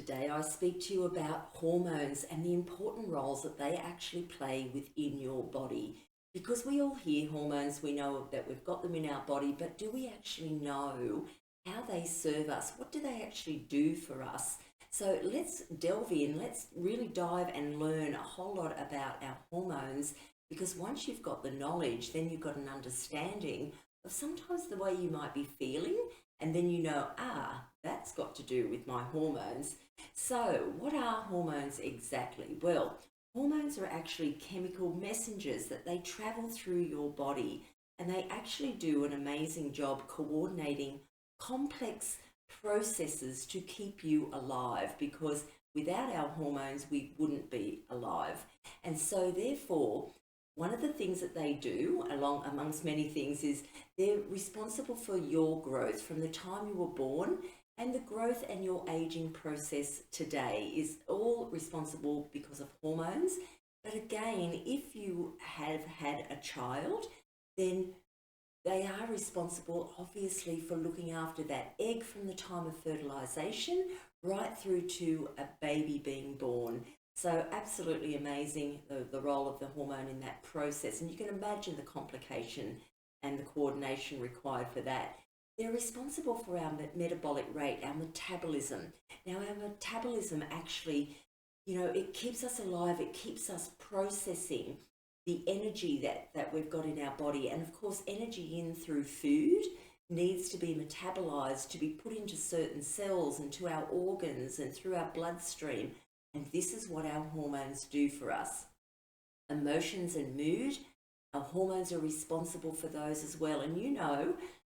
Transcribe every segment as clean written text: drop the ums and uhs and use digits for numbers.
today I speak to you about hormones and the important roles that they actually play within your body. Because we all hear hormones, we know that we've got them in our body, but do we actually know how they serve us? What do they actually do for us? So let's delve in, let's really dive and learn a whole lot about our hormones, because once you've got the knowledge, then you've got an understanding of sometimes the way you might be feeling, and then you know, that's got to do with my hormones. So what are hormones exactly? Well, hormones are actually chemical messengers that they travel through your body, and they actually do an amazing job coordinating complex processes to keep you alive, because without our hormones we wouldn't be alive. And so therefore, one of the things that they do, along amongst many things, is they're responsible for your growth from the time you were born, and the growth and your aging process today is all responsible because of hormones. But again, if you have had a child, then they are responsible, obviously, for looking after that egg from the time of fertilization right through to a baby being born. So absolutely amazing, the role of the hormone in that process. And you can imagine the complication and the coordination required for that. They're responsible for our metabolic rate, our metabolism. Now, our metabolism actually, it keeps us alive, it keeps us processing the energy that we've got in our body. And of course, energy in through food needs to be metabolized to be put into certain cells and to our organs and through our bloodstream. And this is what our hormones do for us. Emotions and mood, our hormones are responsible for those as well. And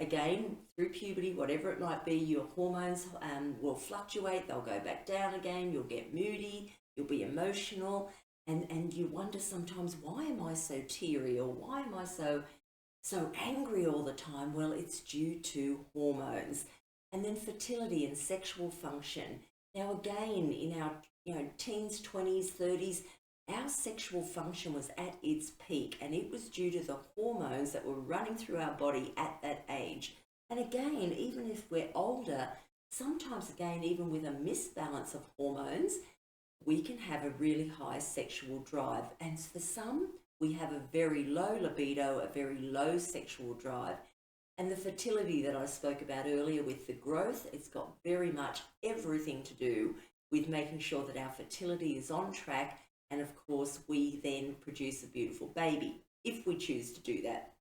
again, through puberty, whatever it might be, your hormones will fluctuate, they'll go back down again, you'll get moody, you'll be emotional, and you wonder sometimes, why am I so teary, or why am I so angry all the time? Well, it's due to hormones. And then fertility and sexual function. Now again, in our teens, 20s, 30s, our sexual function was at its peak, and it was due to the hormones that were running through our body at that age. And again, even if we're older, sometimes again, even with a misbalance of hormones, we can have a really high sexual drive. And for some, we have a very low libido, a very low sexual drive. And the fertility that I spoke about earlier with the growth, it's got very much everything to do with making sure that our fertility is on track. And of course, we then produce a beautiful baby, if we choose to do that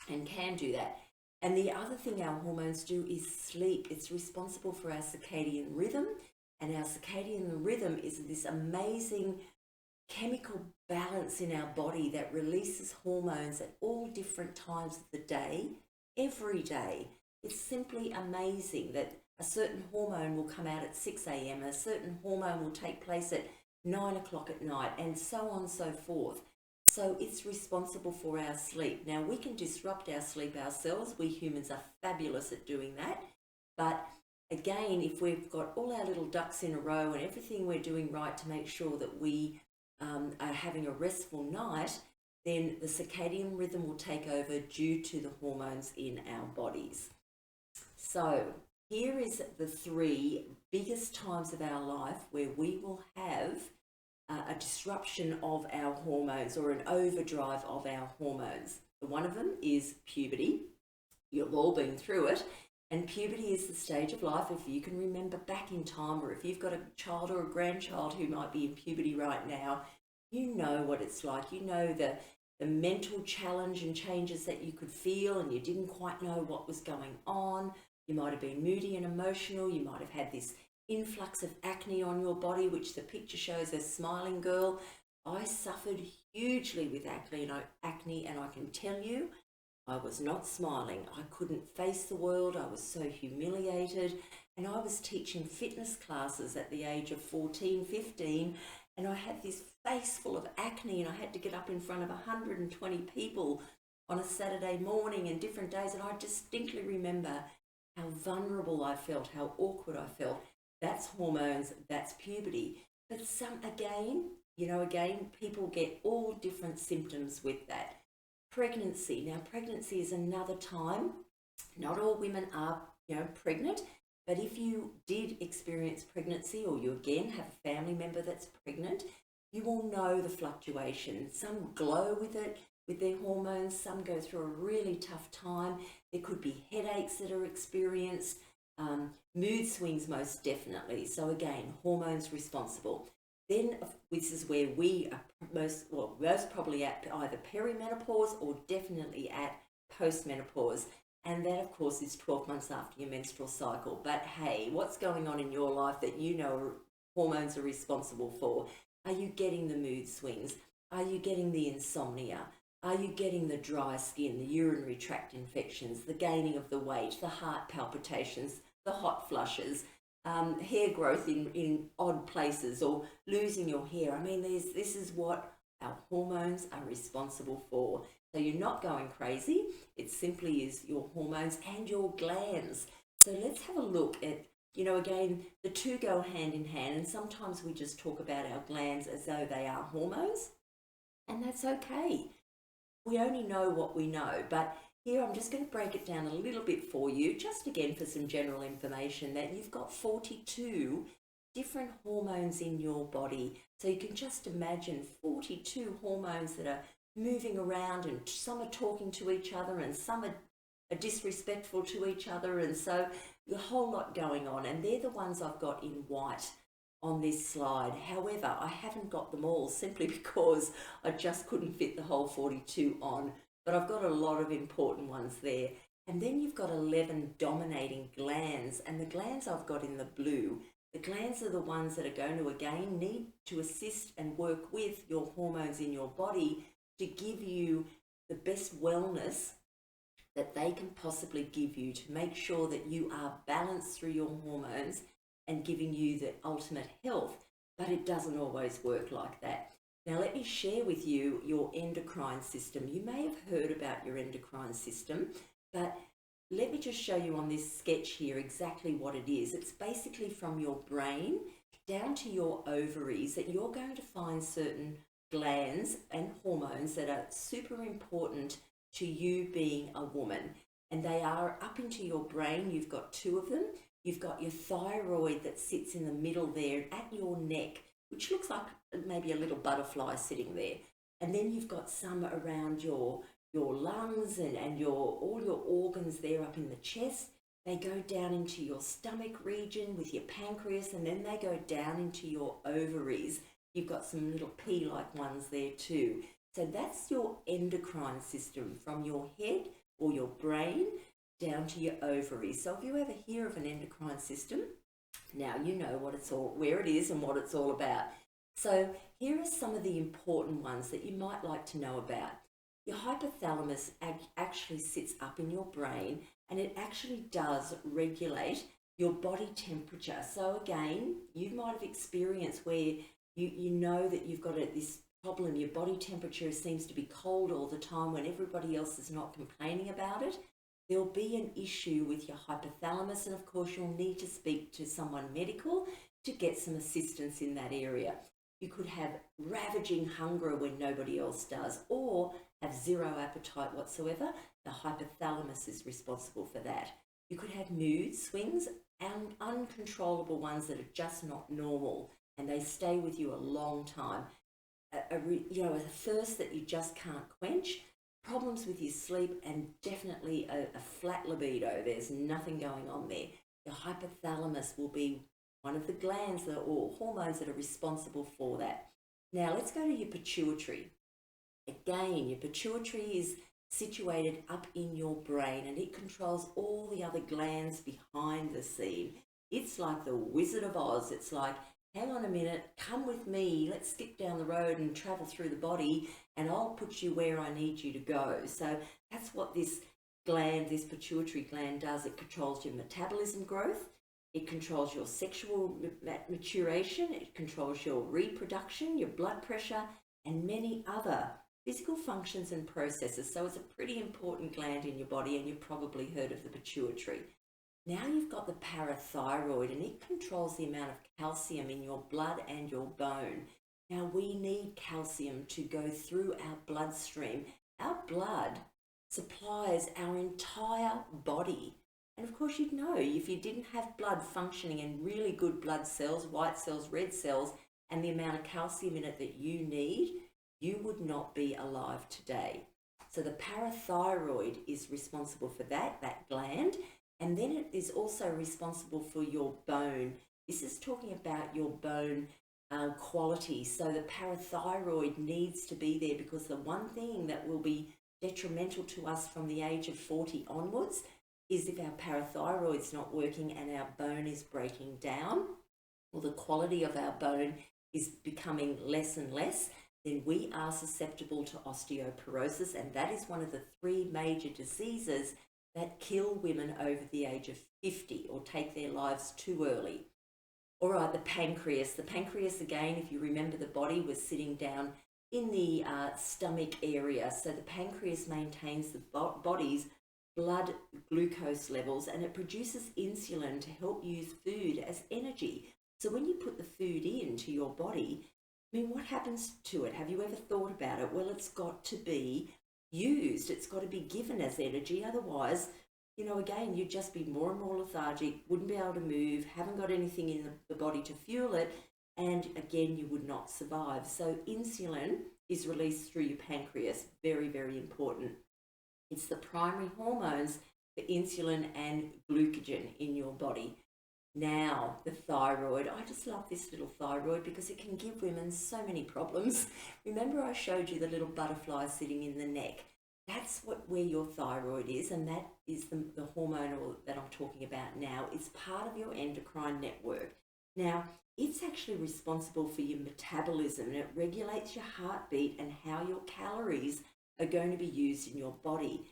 and can do that. And the other thing our hormones do is sleep. It's responsible for our circadian rhythm. And our circadian rhythm is this amazing chemical balance in our body that releases hormones at all different times of the day, every day. It's simply amazing that a certain hormone will come out at 6 a.m, a certain hormone will take place at 9 o'clock at night, and so on and so forth. So it's responsible for our sleep. Now, we can disrupt our sleep ourselves. We humans are fabulous at doing that. But again, if we've got all our little ducks in a row and everything we're doing right to make sure that we are having a restful night, then the circadian rhythm will take over due to the hormones in our bodies. So here is the 3 biggest times of our life where we will have a disruption of our hormones, or an overdrive of our hormones. One of them is puberty. You've all been through it. And puberty is the stage of life, if you can remember back in time, or if you've got a child or a grandchild who might be in puberty right now, you know what it's like. You know the mental challenge and changes that you could feel, and you didn't quite know what was going on. You might have been moody and emotional. You might have had this influx of acne on your body, which the picture shows a smiling girl. I suffered hugely with acne, and I can tell you, I was not smiling. I couldn't face the world. I was so humiliated. And I was teaching fitness classes at the age of 14, 15, and I had this face full of acne, and I had to get up in front of 120 people on a Saturday morning and different days. And I distinctly remember how vulnerable I felt, how awkward I felt. That's hormones, that's puberty. But again, people get all different symptoms with that. Pregnancy. Now, pregnancy is another time. Not all women are, pregnant, But if you did experience pregnancy, or you again have a family member that's pregnant, you will know the fluctuation. Some glow with it, with their hormones, some go through a really tough time. There could be headaches that are experienced, mood swings most definitely. So again, hormones responsible. Then this is where we are most probably at either perimenopause or definitely at postmenopause. And that, of course, is 12 months after your menstrual cycle. But hey, what's going on in your life that you know hormones are responsible for? Are you getting the mood swings? Are you getting the insomnia? Are you getting the dry skin, the urinary tract infections, the gaining of the weight, the heart palpitations, the hot flushes, hair growth in odd places, or losing your hair? I mean, this is what our hormones are responsible for. So you're not going crazy. It simply is your hormones and your glands. So let's have a look at, again, the two go hand in hand. And sometimes we just talk about our glands as though they are hormones. And that's okay. We only know what we know. But here I'm just going to break it down a little bit for you, just again for some general information, that you've got 42 different hormones in your body. So you can just imagine 42 hormones that are moving around, and some are talking to each other and some are disrespectful to each other, and so a whole lot going on. And they're the ones I've got in white on this slide. However, I haven't got them all simply because I just couldn't fit the whole 42 on, but I've got a lot of important ones there. And then you've got 11 dominating glands, and the glands I've got in the blue. The glands are the ones that are going to again need to assist and work with your hormones in your body to give you the best wellness that they can possibly give you, to make sure that you are balanced through your hormones and giving you the ultimate health. But it doesn't always work like that. Now let me share with you your endocrine system. You may have heard about your endocrine system, but let me just show you on this sketch here exactly what it is. It's basically from your brain down to your ovaries that you're going to find certain glands and hormones that are super important to you being a woman. And they are up into your brain. You've got two of them. You've got your thyroid that sits in the middle there at your neck, which looks like maybe a little butterfly sitting there. And then you've got some around your lungs and all your organs there up in the chest. They go down into your stomach region with your pancreas, and then they go down into your ovaries. You've got some little pea-like ones there too. So that's your endocrine system, from your head or your brain down to your ovaries. So if you ever hear of an endocrine system, now you know where it is and what it's all about. So here are some of the important ones that you might like to know about. Your hypothalamus actually sits up in your brain, and it actually does regulate your body temperature. So again, you might have experienced where you know that you've got this problem. Your body temperature seems to be cold all the time when everybody else is not complaining about it. There'll be an issue with your hypothalamus, and of course you'll need to speak to someone medical to get some assistance in that area. You could have ravaging hunger when nobody else does, or have zero appetite whatsoever. The hypothalamus is responsible for that. You could have mood swings and uncontrollable ones that are just not normal, and they stay with you a long time. A thirst that you just can't quench, problems with your sleep, and definitely a flat libido. There's nothing going on there. Your hypothalamus will be one of the glands or hormones that are responsible for that. Now let's go to your pituitary. Again, your pituitary is situated up in your brain, and it controls all the other glands behind the scene. It's like the Wizard of Oz. It's like, hang on a minute, come with me, let's skip down the road and travel through the body, and I'll put you where I need you to go. So that's what this pituitary gland does. It controls your metabolism growth, it controls your sexual maturation, it controls your reproduction, your blood pressure, and many other physical functions and processes. So it's a pretty important gland in your body, and you've probably heard of the pituitary. Now you've got the parathyroid, and it controls the amount of calcium in your blood and your bone. Now we need calcium to go through our bloodstream. Our blood supplies our entire body. And of course, you'd know if you didn't have blood functioning and really good blood cells, white cells, red cells, and the amount of calcium in it that you need, you would not be alive today. So the parathyroid is responsible for that gland, and then it is also responsible for your bone. This is talking about your bone quality. So the parathyroid needs to be there, because the one thing that will be detrimental to us from the age of 40 onwards is if our parathyroid's not working and our bone is breaking down, or the quality of our bone is becoming less and less, then we are susceptible to osteoporosis, and that is one of the 3 major diseases that kill women over the age of 50 or take their lives too early. All right, the pancreas. The pancreas, again, if you remember, the body was sitting down in the stomach area. So the pancreas maintains the body's blood glucose levels, and it produces insulin to help use food as energy. So when you put the food into your body, I mean, what happens to it? Have you ever thought about it? Well, it's got to be used. It's got to be given as energy. Otherwise, you know, again, you'd just be more and more lethargic, wouldn't be able to move, haven't got anything in the body to fuel it, and again, you would not survive. So insulin is released through your pancreas. Very, very important. It's the primary hormones for insulin and glucagon in your body. Now, the thyroid. I just love this little thyroid because it can give women so many problems. Remember I showed you the little butterfly sitting in the neck? That's where your thyroid is, and that is the hormone that I'm talking about now. It's part of your endocrine network. Now, it's actually responsible for your metabolism, and it regulates your heartbeat and how your calories are going to be used in your body.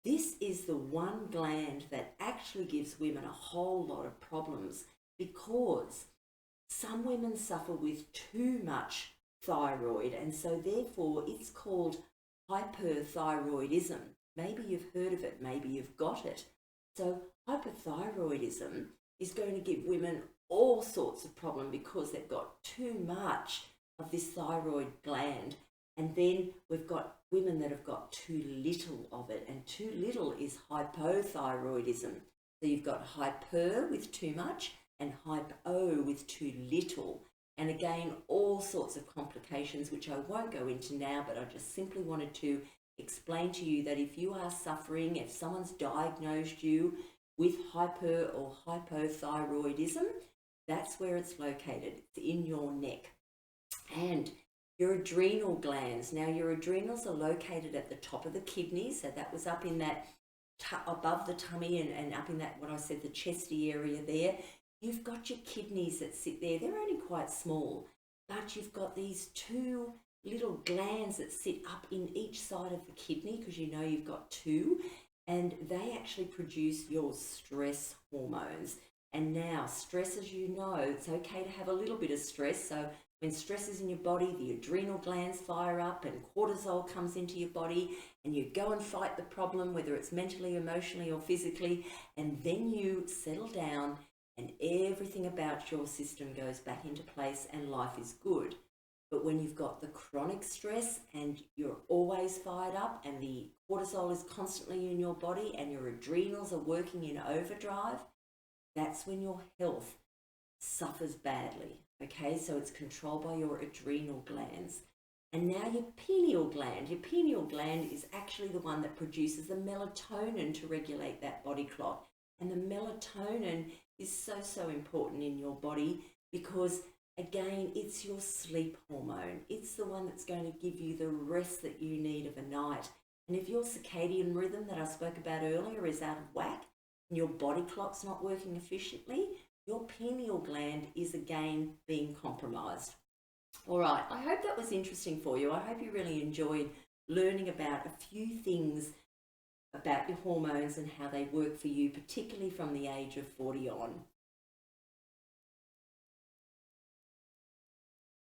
This is the one gland that actually gives women a whole lot of problems, because some women suffer with too much thyroid, and so therefore it's called hyperthyroidism. Maybe you've heard of it, maybe you've got it. So hyperthyroidism is going to give women all sorts of problem because they've got too much of this thyroid gland. And then we've got women that have got too little of it, and too little is hypothyroidism. So you've got hyper with too much and hypo with too little. And again, all sorts of complications, which I won't go into now, but I just simply wanted to explain to you that if you are suffering, if someone's diagnosed you with hyper or hypothyroidism, that's where it's located. It's in your neck. And your adrenal glands. Now, your adrenals are located at the top of the kidney, so that was up in that above the tummy and up in that, what I said, the chesty area there. You've got your kidneys that sit there. They're only quite small, but you've got these 2 little glands that sit up in each side of the kidney, because you know you've got 2, and they actually produce your stress hormones. And now, stress, as you know, it's okay to have a little bit of stress. So when stress is in your body, the adrenal glands fire up and cortisol comes into your body, and you go and fight the problem, whether it's mentally, emotionally, or physically, and then you settle down and everything about your system goes back into place and life is good. But when you've got the chronic stress and you're always fired up and the cortisol is constantly in your body and your adrenals are working in overdrive, that's when your health suffers badly. Okay, so it's controlled by your adrenal glands. And now your pineal gland is actually the one that produces the melatonin to regulate that body clock. And the melatonin is so important in your body because, again, it's your sleep hormone. It's the one that's going to give you the rest that you need of a night. And if your circadian rhythm that I spoke about earlier is out of whack and your body clock's not working efficiently, your pineal gland is again being compromised. All right, I hope that was interesting for you. I hope you really enjoyed learning about a few things about your hormones and how they work for you, particularly from the age of 40 on.